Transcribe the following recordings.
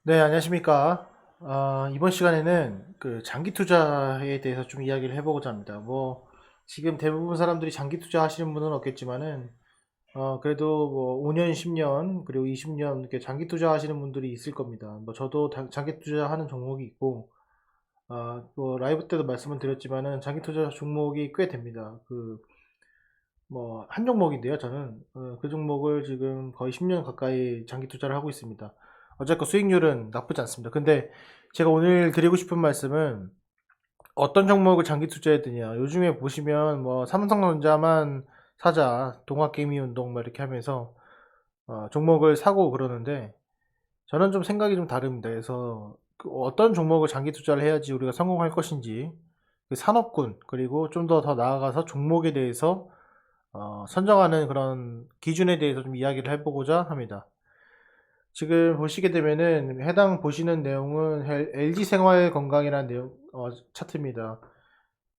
네, 안녕하십니까. 이번 시간에는 그 장기 투자에 대해서 좀 이야기를 해보고자 합니다. 지금 대부분 사람들이 장기 투자 하시는 분은 없겠지만은, 그래도 5년, 10년, 그리고 20년 이렇게 장기 투자 하시는 분들이 있을 겁니다. 저도 장기 투자하는 종목이 있고, 라이브 때도 말씀을 드렸지만은 장기 투자 종목이 꽤 됩니다. 한 종목인데요, 저는. 그 종목을 지금 거의 10년 가까이 장기 투자를 하고 있습니다. 어쨌건 수익률은 나쁘지 않습니다. 근데 제가 오늘 드리고 싶은 말씀은 어떤 종목을 장기 투자해야 되냐. 요즘에 보시면 삼성전자만 사자, 동학개미운동 이렇게 하면서 종목을 사고 그러는데 저는 좀 생각이 좀 다릅니다. 그래서 어떤 종목을 장기 투자를 해야지 우리가 성공할 것인지 그 산업군 그리고 좀 더 나아가서 종목에 대해서 선정하는 그런 기준에 대해서 좀 이야기를 해보고자 합니다. 지금 보시게 되면은 해당 보시는 내용은 LG생활건강이라는 내용 차트입니다.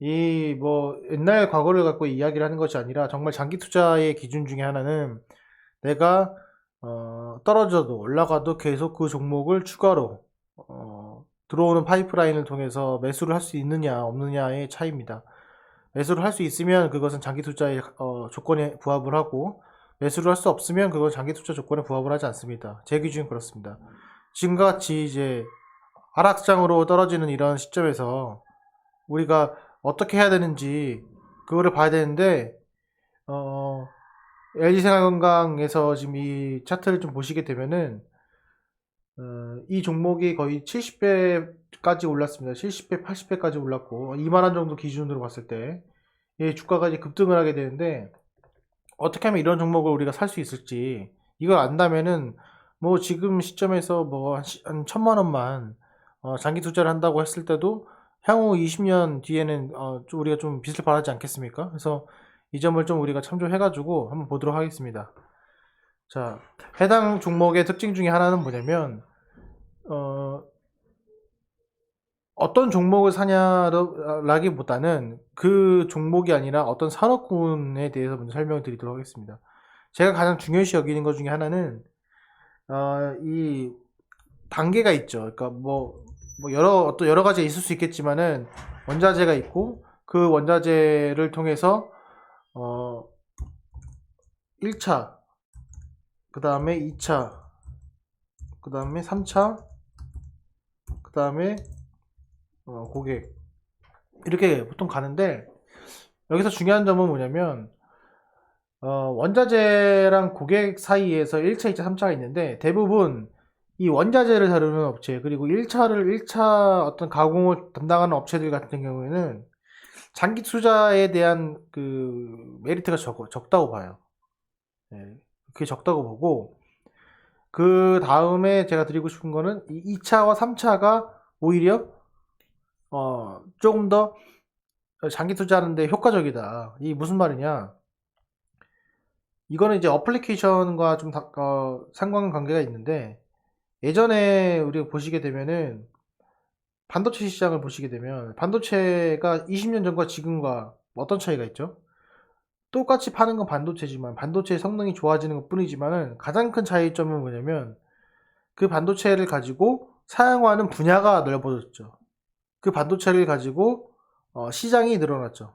이 옛날 과거를 갖고 이야기를 하는 것이 아니라 정말 장기 투자의 기준 중에 하나는 내가 떨어져도 올라가도 계속 그 종목을 추가로 들어오는 파이프라인을 통해서 매수를 할 수 있느냐 없느냐의 차이입니다. 매수를 할 수 있으면 그것은 장기 투자의 조건에 부합을 하고 매수를 할 수 없으면 그건 장기 투자 조건에 부합을 하지 않습니다. 제 기준은 그렇습니다. 지금과 같이 이제 하락장으로 떨어지는 이런 시점에서 우리가 어떻게 해야 되는지 그거를 봐야 되는데 LG생활건강에서 지금 이 차트를 좀 보시게 되면은 이 종목이 거의 70배까지 올랐습니다. 70배, 80배까지 올랐고 2만원 정도 기준으로 봤을 때 주가가 이제 급등을 하게 되는데 어떻게 하면 이런 종목을 우리가 살 수 있을지 이걸 안다면은 지금 시점에서 한 1000만 원만 장기 투자를 한다고 했을 때도 향후 20년 뒤에는 좀 우리가 좀 빛을 발하지 않겠습니까? 그래서 이 점을 좀 우리가 참조해가지고 한번 보도록 하겠습니다. 자, 해당 종목의 특징 중에 하나는 뭐냐면 어떤 종목을 사냐라기보다는 그 종목이 아니라 어떤 산업군에 대해서 먼저 설명을 드리도록 하겠습니다. 제가 가장 중요시 여기는 것 중에 하나는 이 단계가 있죠. 그러니까 어떤 여러 가지가 있을 수 있겠지만은 원자재가 있고 그 원자재를 통해서 1차, 그 다음에 2차, 그 다음에 3차, 그 다음에 고객 이렇게 보통 가는데 여기서 중요한 점은 뭐냐면 원자재랑 고객 사이에서 1차, 2차, 3차가 있는데 대부분 이 원자재를 다루는 업체 그리고 1차 어떤 가공을 담당하는 업체들 같은 경우에는 장기 투자에 대한 그 메리트가 적다고 봐요. 네, 그게 적다고 보고 그 다음에 제가 드리고 싶은 거는 이 2차와 3차가 오히려 조금 더 장기 투자하는데 효과적이다. 이 무슨 말이냐? 이거는 이제 어플리케이션과 좀 상관관계가 있는데 예전에 우리가 보시게 되면은 반도체 시장을 보시게 되면 반도체가 20년 전과 지금과 어떤 차이가 있죠? 똑같이 파는 건 반도체지만 반도체의 성능이 좋아지는 것 뿐이지만은 가장 큰 차이점은 뭐냐면 그 반도체를 가지고 사용하는 분야가 넓어졌죠. 그 반도체를 가지고 시장이 늘어났죠.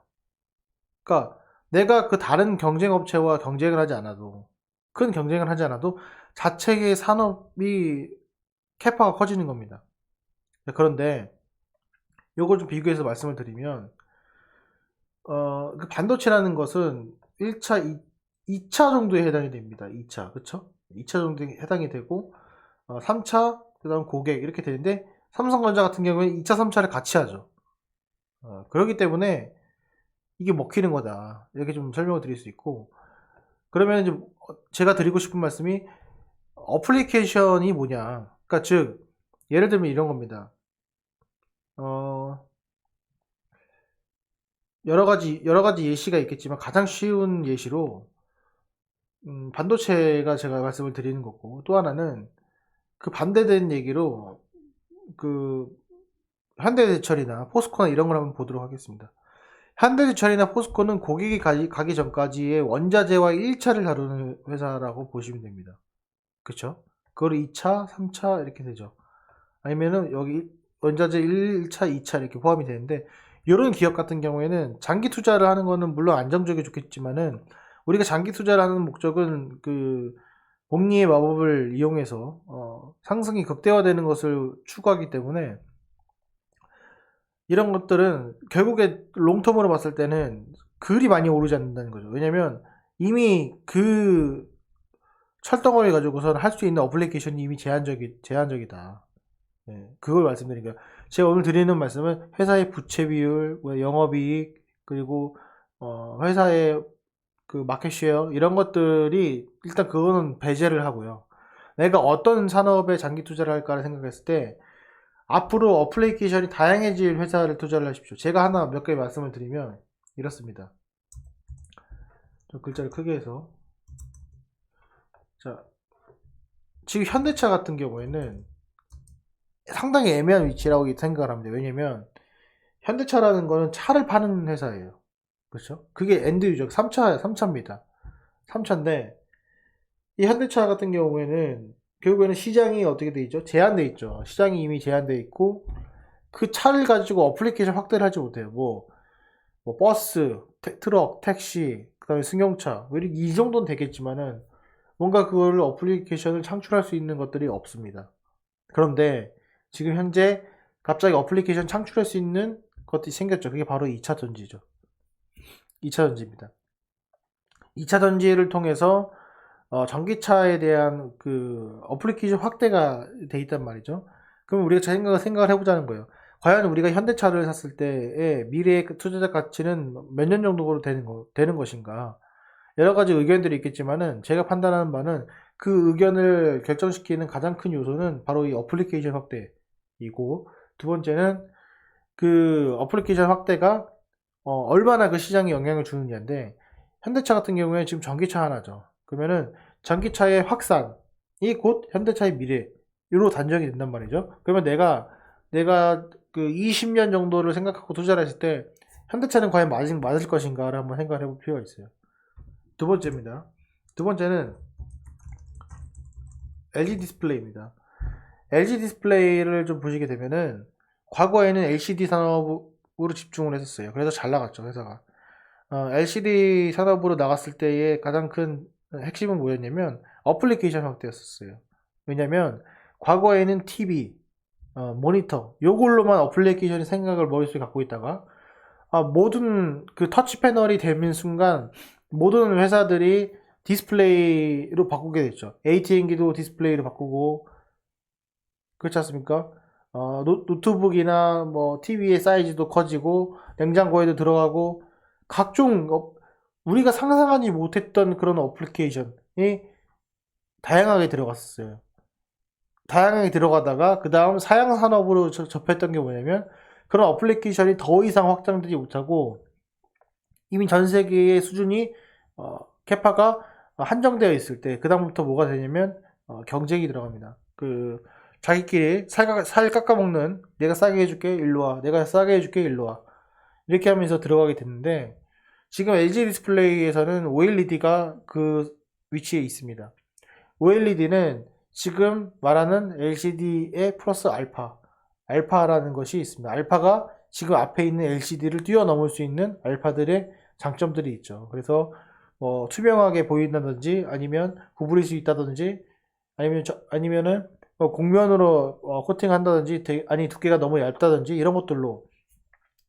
그러니까 내가 그 다른 경쟁 업체와 경쟁을 하지 않아도 큰 경쟁을 하지 않아도 자체의 산업이 캐파가 커지는 겁니다. 그런데 요걸 좀 비교해서 말씀을 드리면 그 반도체라는 것은 1차, 2차 정도에 해당이 됩니다. 2차, 그쵸? 2차 정도에 해당이 되고 3차, 그 다음 고객 이렇게 되는데 삼성전자 같은 경우에 2차, 3차를 같이 하죠. 그렇기 때문에 이게 먹히는 거다. 이렇게 좀 설명을 드릴 수 있고 그러면 이제 제가 드리고 싶은 말씀이 어플리케이션이 뭐냐. 그러니까 즉 예를 들면 이런 겁니다. 여러 가지 예시가 있겠지만 가장 쉬운 예시로 반도체가 제가 말씀을 드리는 거고 또 하나는 그 반대되는 얘기로 그 현대제철이나 포스코나 이런 걸 한번 보도록 하겠습니다. 현대제철이나 포스코는 고객이 가기 전까지의 원자재와 1차를 다루는 회사라고 보시면 됩니다. 그쵸? 그걸 2차, 3차 이렇게 되죠. 아니면은 여기 원자재 1차, 2차 이렇게 포함이 되는데, 이런 기업 같은 경우에는 장기 투자를 하는 거는 물론 안정적이 좋겠지만은, 우리가 장기 투자를 하는 목적은 그 복리의 마법을 이용해서 상승이 극대화되는 것을 추구하기 때문에, 이런 것들은 결국에 롱텀으로 봤을 때는 그리 많이 오르지 않는다는 거죠. 왜냐면 이미 그 철덩어리 가지고선 할 수 있는 어플리케이션이 이미 제한적이다. 네, 그걸 말씀드린 거예요. 제가 오늘 드리는 말씀은 회사의 부채 비율, 뭐 영업이익, 그리고 회사의 그 마켓 쉐어 이런 것들이 일단 그거는 배제를 하고요. 내가 어떤 산업에 장기 투자를 할까를 생각했을 때 앞으로 어플리케이션이 다양해질 회사를 투자를 하십시오. 제가 하나 몇 개 말씀을 드리면 이렇습니다. 좀 글자를 크게 해서, 자, 지금 현대차 같은 경우에는 상당히 애매한 위치라고 생각을 합니다. 왜냐면 현대차라는 거는 차를 파는 회사예요. 그렇죠? 그게 엔드 유저 3차입니다. 3차인데 이 현대차 같은 경우에는 결국에는 시장이 어떻게 돼 있죠? 제한돼 있죠. 시장이 이미 제한돼 있고 그 차를 가지고 어플리케이션 확대를 하지 못해요. 뭐 버스, 트럭, 택시, 그다음에 승용차 이 정도는 되겠지만은 뭔가 그걸 어플리케이션을 창출할 수 있는 것들이 없습니다. 그런데 지금 현재 갑자기 어플리케이션 창출할 수 있는 것들이 생겼죠. 그게 바로 2차 전지죠. 2차 전지입니다. 2차 전지를 통해서 전기차에 대한 그 어플리케이션 확대가 돼 있단 말이죠. 그럼 우리가 생각을 해보자는 거예요. 과연 우리가 현대차를 샀을 때의 미래의 투자적 가치는 몇 년 정도로 되는 것인가? 여러 가지 의견들이 있겠지만은 제가 판단하는 바는 그 의견을 결정시키는 가장 큰 요소는 바로 이 어플리케이션 확대이고, 두 번째는 그 어플리케이션 확대가 얼마나 그 시장에 영향을 주느냐인데, 현대차 같은 경우에 지금 전기차 하나죠. 그러면은 전기차의 확산이 곧 현대차의 미래로 단정이 된단 말이죠. 그러면 내가 그 20년 정도를 생각하고 투자를 했을 때 현대차는 과연 맞을 것인가를 한번 생각을 해볼 필요가 있어요. 두 번째입니다. 두 번째는 LG 디스플레이입니다. LG 디스플레이를 좀 보시게 되면은 과거에는 LCD 산업으로 집중을 했었어요. 그래서 잘 나갔죠, 회사가. LCD 산업으로 나갔을 때의 가장 큰 핵심은 뭐였냐면 어플리케이션 확대였었어요. 왜냐면 과거에는 TV, 모니터 요걸로만 어플리케이션의 생각을 머릿속에 갖고 있다가 모든 그 터치 패널이 되는 순간 모든 회사들이 디스플레이로 바꾸게 됐죠. AT&T도 디스플레이로 바꾸고, 그렇지 않습니까? 노트북이나 뭐 TV의 사이즈도 커지고 냉장고에도 들어가고 각종 우리가 상상하지 못했던 그런 어플리케이션이 다양하게 들어갔었어요. 다양하게 들어가다가 그 다음 사양 산업으로 접했던 게 뭐냐면 그런 어플리케이션이 더 이상 확장되지 못하고 이미 전 세계의 수준이 캐파가 한정되어 있을 때 그 다음부터 뭐가 되냐면 경쟁이 들어갑니다. 그 자기끼리 살 깎아먹는, 내가 싸게 해줄게 일로 와, 내가 싸게 해줄게 일로 와, 이렇게 하면서 들어가게 됐는데 지금 LG 디스플레이에서는 OLED가 그 위치에 있습니다. OLED는 지금 말하는 LCD의 플러스 알파라는 것이 있습니다. 알파가 지금 앞에 있는 LCD를 뛰어넘을 수 있는 알파들의 장점들이 있죠. 그래서 뭐 투명하게 보인다든지 아니면 구부릴 수 있다든지 아니면은 곡면으로 코팅한다든지 두께가 너무 얇다든지 이런 것들로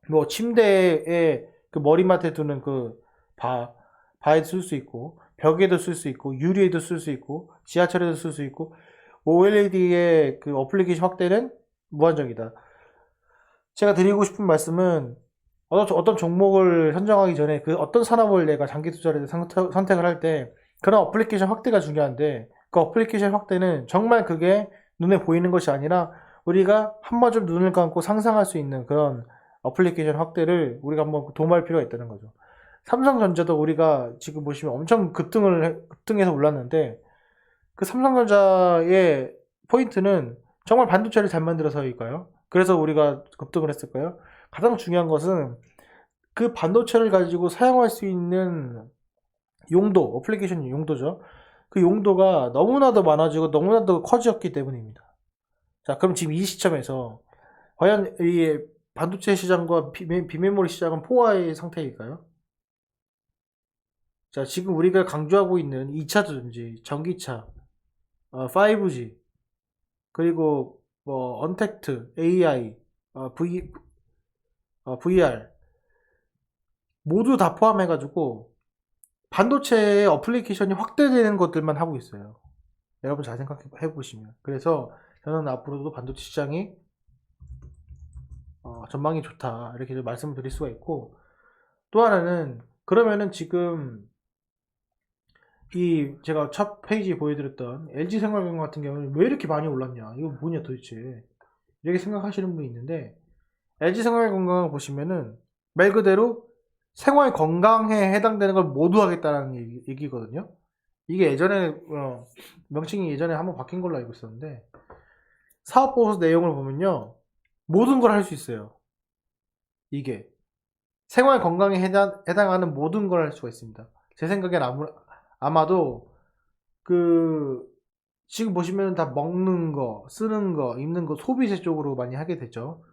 뭐 침대에 그 머리맡에 두는 그 바에도 쓸 수 있고 벽에도 쓸 수 있고 유리에도 쓸 수 있고 지하철에도 쓸 수 있고 OLED의 그 어플리케이션 확대는 무한정이다. 제가 드리고 싶은 말씀은 어떤 종목을 선정하기 전에 그 어떤 산업을 내가 장기 투자를 선택을 할 때 그런 어플리케이션 확대가 중요한데 그 어플리케이션 확대는 정말 그게 눈에 보이는 것이 아니라 우리가 한 번 좀 눈을 감고 상상할 수 있는 그런 어플리케이션 확대를 우리가 한번 도모할 필요가 있다는 거죠. 삼성전자도 우리가 지금 보시면 엄청 급등해서 올랐는데 그 삼성전자의 포인트는 정말 반도체를 잘 만들어서일까요? 그래서 우리가 급등을 했을까요? 가장 중요한 것은 그 반도체를 가지고 사용할 수 있는 용도, 어플리케이션 용도죠. 그 용도가 너무나도 많아지고 너무나도 커졌기 때문입니다. 자, 그럼 지금 이 시점에서 과연 이 반도체 시장과 비메모리 시장은 포화의 상태일까요? 자, 지금 우리가 강조하고 있는 2차 전지, 전기차, 5G, 그리고 뭐 언택트, AI, VR 모두 다 포함해가지고 반도체의 어플리케이션이 확대되는 것들만 하고 있어요. 여러분 잘 생각해 보시면. 그래서 저는 앞으로도 반도체 시장이 전망이 좋다 이렇게 말씀을 드릴 수가 있고, 또 하나는 그러면은 지금 이 제가 첫 페이지에 보여드렸던 LG생활건강 같은 경우는 왜 이렇게 많이 올랐냐, 이거 뭐냐 도대체, 이렇게 생각하시는 분이 있는데, LG생활건강을 보시면은 말 그대로 생활 건강에 해당되는 걸 모두 하겠다는 얘기거든요. 이게 예전에 명칭이 예전에 한번 바뀐 걸로 알고 있었는데, 사업보고서 내용을 보면요 모든 걸 할 수 있어요. 이게 생활 건강에 해당하는 모든 걸 할 수가 있습니다. 제 생각엔 아마도 그 지금 보시면 다 먹는 거, 쓰는 거, 입는 거, 소비재 쪽으로 많이 하게 되죠.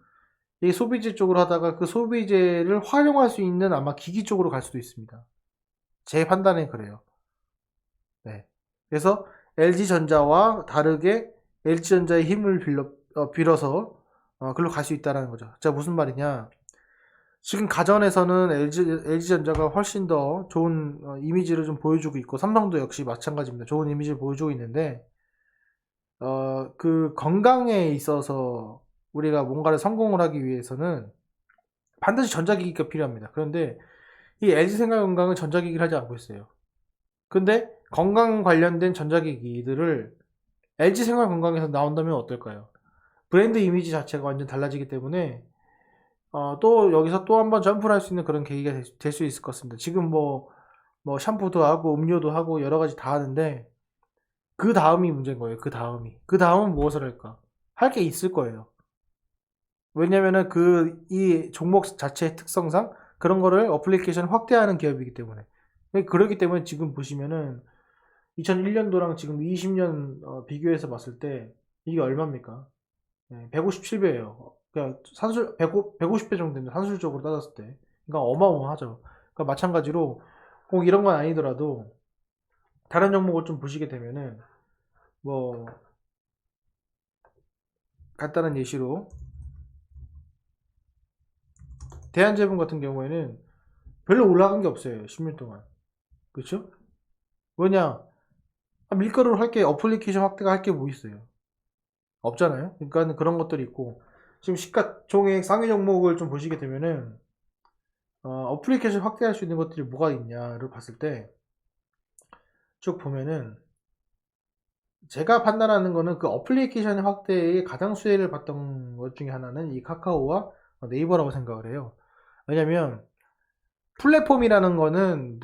이 소비재 쪽으로 하다가 그 소비재를 활용할 수 있는 아마 기기 쪽으로 갈 수도 있습니다. 제 판단은 그래요. 네. 그래서 LG전자와 다르게 LG전자의 힘을 빌어서 글로 갈 수 있다는 거죠. 자, 무슨 말이냐? 지금 가전에서는 LG전자가 훨씬 더 좋은 이미지를 좀 보여주고 있고, 삼성도 역시 마찬가지입니다. 좋은 이미지를 보여주고 있는데, 그 건강에 있어서 우리가 뭔가를 성공을 하기 위해서는 반드시 전자기기가 필요합니다. 그런데 이 LG생활건강은 전자기기를 하지 않고 있어요. 근데 건강 관련된 전자기기들을 LG생활건강에서 나온다면 어떨까요? 브랜드 이미지 자체가 완전 달라지기 때문에 또 여기서 또 한번 점프를 할 수 있는 그런 계기가 될 수 있을 것 같습니다. 지금 뭐 샴푸도 하고 음료도 하고 여러 가지 다 하는데, 그 다음이 문제인 거예요. 그 다음은 무엇을 할까? 할 게 있을 거예요. 왜냐면은 이 종목 자체의 특성상 그런 거를 어플리케이션 확대하는 기업이기 때문에. 그렇기 때문에 지금 보시면은 2001년도랑 지금 20년 비교해서 봤을 때 이게 얼마입니까? 157배예요. 그러니까 150배 정도 됩니다. 산술적으로 따졌을 때. 그러니까 어마어마하죠. 그러니까 마찬가지로 꼭 이런 건 아니더라도 다른 종목을 좀 보시게 되면은, 뭐 간단한 예시로 대한제품 같은 경우에는 별로 올라간 게 없어요. 10년 동안. 그렇죠? 왜냐? 밀가루로 할 게, 어플리케이션 확대가 할 게 뭐 있어요? 없잖아요. 그러니까 그런 것들이 있고, 지금 시가총액 상위 종목을 좀 보시게 되면은 어플리케이션 확대할 수 있는 것들이 뭐가 있냐를 봤을 때 쭉 보면은, 제가 판단하는 거는 그 어플리케이션 확대에 가장 수혜를 봤던 것 중에 하나는 이 카카오와 네이버라고 생각을 해요. 왜냐면 플랫폼이라는 거는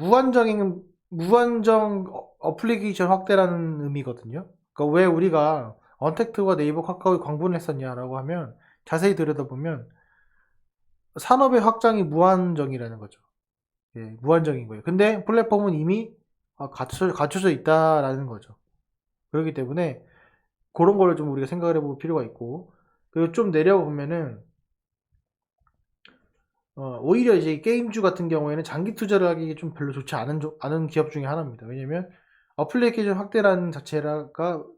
무한정 어플리케이션 확대라는 의미거든요. 그러니까 왜 우리가 언택트와 네이버, 카카오에 광분을 했었냐라고 하면, 자세히 들여다보면 산업의 확장이 무한정이라는 거죠. 예, 무한정인 거예요. 근데 플랫폼은 이미 갖춰져 있다라는 거죠. 그렇기 때문에 그런 거를 좀 우리가 생각을 해볼 필요가 있고, 그리고 좀 내려보면은 오히려 이제 게임주 같은 경우에는 장기 투자를 하기 좀 별로 좋지 않은 기업 중에 하나입니다. 왜냐면 어플리케이션 확대라는 자체가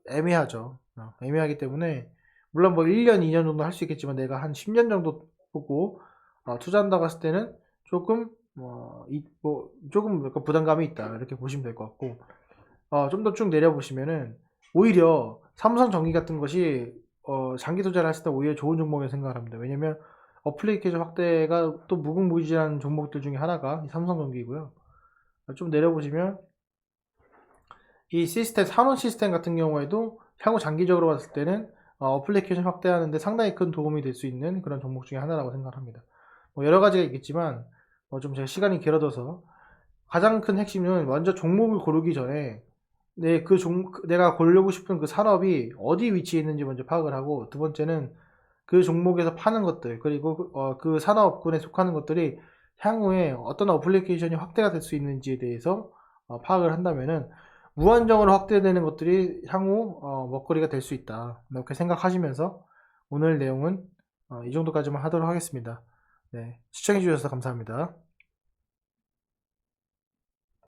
애매하죠. 애매하기 때문에, 물론 뭐 1년, 2년 정도 할 수 있겠지만 내가 한 10년 정도 보고 투자한다고 했을 때는 조금 조금 약간 부담감이 있다 이렇게 보시면 될 것 같고, 좀 더 쭉 내려보시면은 오히려 삼성전기 같은 것이 장기 투자를 했을 때 오히려 좋은 종목이라고 생각을 합니다. 왜냐면 어플리케이션 확대가 또 무궁무진한 종목들 중에 하나가 이 삼성전기이고요. 좀 내려보시면 이 시스템, 산원 시스템 같은 경우에도 향후 장기적으로 봤을 때는 어플리케이션 확대하는데 상당히 큰 도움이 될 수 있는 그런 종목 중에 하나라고 생각합니다. 뭐 여러 가지가 있겠지만 좀 제가 시간이 길어져서, 가장 큰 핵심은 먼저 종목을 고르기 전에 내가 고르고 싶은 그 산업이 어디 위치에 있는지 먼저 파악을 하고, 두 번째는 그 종목에서 파는 것들, 그리고 그 산업군에 속하는 것들이 향후에 어떤 어플리케이션이 확대가 될 수 있는지에 대해서 파악을 한다면은 무한정으로 확대되는 것들이 향후 먹거리가 될 수 있다. 이렇게 생각하시면서 오늘 내용은 이 정도까지만 하도록 하겠습니다. 네, 시청해주셔서 감사합니다.